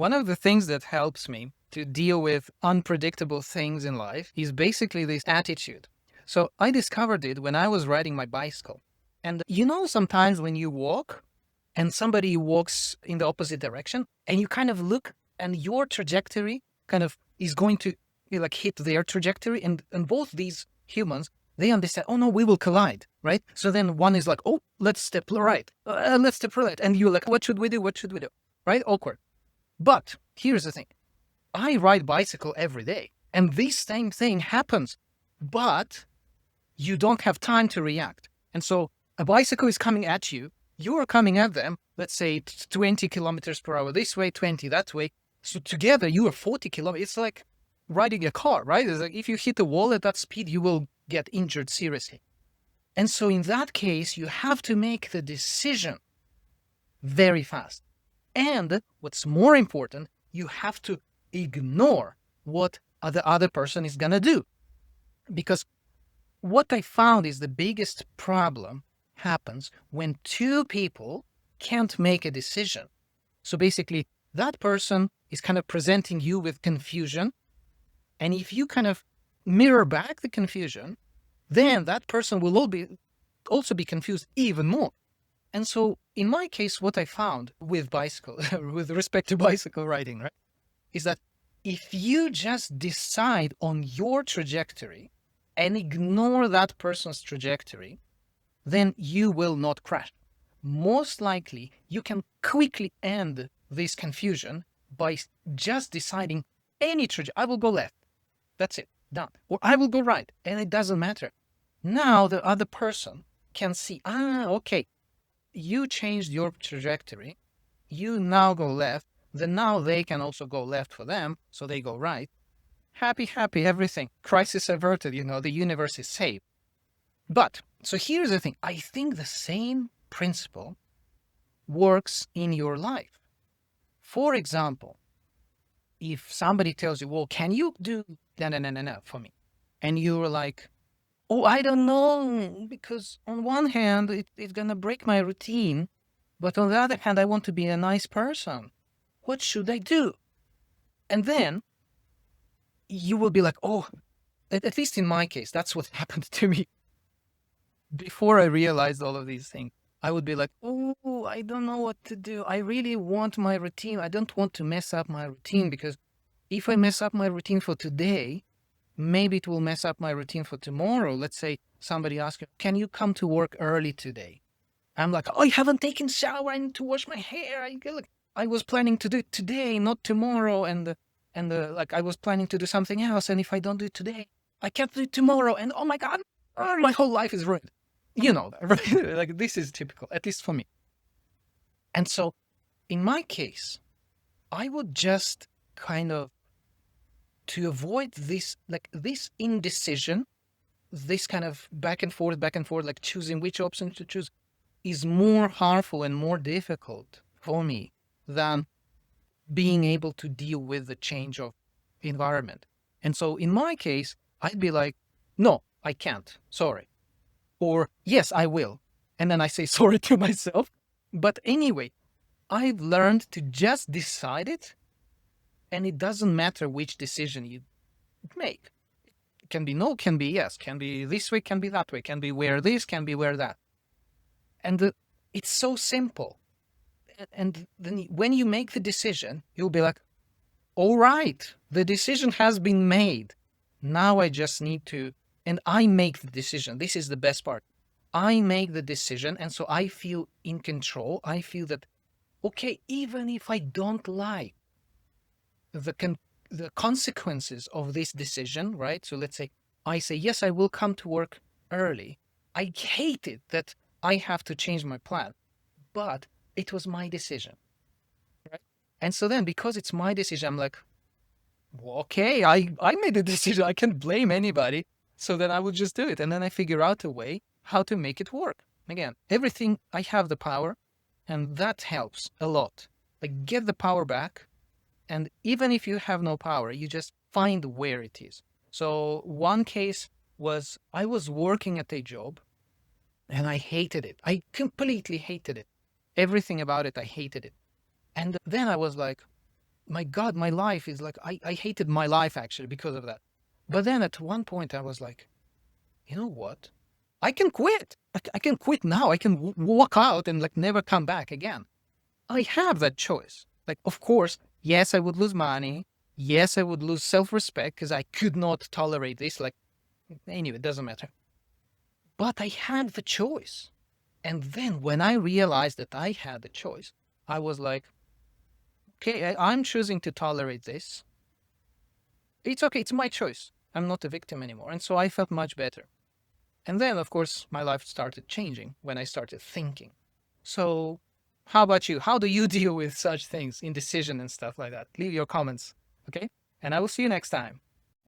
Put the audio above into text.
One of the things that helps me to deal with unpredictable things in life is basically this attitude. So I discovered it when I was riding my bicycle. And sometimes when you walk and somebody walks in the opposite direction and you kind of look and your trajectory kind of is going to hit their trajectory. And both these humans, they understand, oh no, we will collide, right? So then one is like, oh, let's step right. Let's step right. And you're like, what should we do? What should we do? Right? Awkward. But here's the thing. I ride bicycle every day and this same thing happens, but you don't have time to react. And so a bicycle is coming at you. You're coming at them, let's say 20 kilometers per hour this way, 20 that way. So together you are 40 kilometers. It's like riding a car, right? It's like if you hit a wall at that speed, you will get injured seriously. And so in that case, you have to make the decision very fast. And what's more important, you have to ignore what the other person is going to do. Because what I found is the biggest problem happens when two people can't make a decision. So basically, that person is kind of presenting you with confusion. And if you kind of mirror back the confusion, then that person will also be confused even more. And so in my case, what I found with with respect to bicycle riding, right, is that if you just decide on your trajectory and ignore that person's trajectory, then you will not crash. Most likely, you can quickly end this confusion by just deciding any trajectory. I will go left. That's it. Done. Or I will go right. And it doesn't matter. Now the other person can see, okay, you changed your trajectory. You now go left. Then now they can also go left for them. So they go right. Happy, everything. Crisis averted, the universe is safe. But, so here's the thing. I think the same principle works in your life. For example, if somebody tells you, well, can you do no for me? And you're like, oh, I don't know, because on one hand, it's going to break my routine. But on the other hand, I want to be a nice person. What should I do? And then you will be like, oh, at least in my case, that's what happened to me. Before I realized all of these things, I would be like, oh, I don't know what to do. I really want my routine. I don't want to mess up my routine, because if I mess up my routine for today, maybe it will mess up my routine for tomorrow. Let's say somebody asks you, can you come to work early today? I'm like, oh, I haven't taken a shower. I need to wash my hair. I was planning to do it today, not tomorrow. And I was planning to do something else. And if I don't do it today, I can't do it tomorrow. And oh my God, my whole life is ruined. You know that, right? Like, this is typical, at least for me. And so in my case, I would just kind of, to avoid this indecision, this kind of back and forth, like choosing which option to choose, is more harmful and more difficult for me than being able to deal with the change of environment. And so in my case, I'd be like, no, I can't. Sorry. Or yes, I will. And then I say sorry to myself. But anyway, I've learned to just decide it. And it doesn't matter which decision you make. It can be no, can be yes, can be this way, can be that way, can be wear this, can be wear that. And it's so simple. And then when you make the decision, you'll be like, all right, the decision has been made. Now I just need to, and I make the decision. This is the best part. I make the decision. And so I feel in control. I feel that, okay, even if I don't like the consequences of this decision, right? So let's say I say, yes, I will come to work early. I hate it that I have to change my plan, but it was my decision, right? And so then, because it's my decision, I'm like, well, okay, I made the decision. I can't blame anybody. So then I will just do it. And then I figure out a way how to make it work. Again, everything, I have the power, and that helps a lot. Like, get the power back. And even if you have no power, you just find where it is. So one case was, I was working at a job and I hated it. I completely hated it. Everything about it, I hated it. And then I was like, my God, my life is like, I hated my life actually because of that. But then at one point I was like, you know what? I can quit. I can quit now. I can walk out and like never come back again. I have that choice. Like, of course, yes, I would lose money. Yes, I would lose self-respect because I could not tolerate this. Like, anyway, it doesn't matter. But I had the choice. And then when I realized that I had the choice, I was like, okay, I'm choosing to tolerate this. It's okay. It's my choice. I'm not a victim anymore. And so I felt much better. And then, of course, my life started changing when I started thinking. So, how about you? How do you deal with such things, indecision and stuff like that? Leave your comments, okay? And I will see you next time.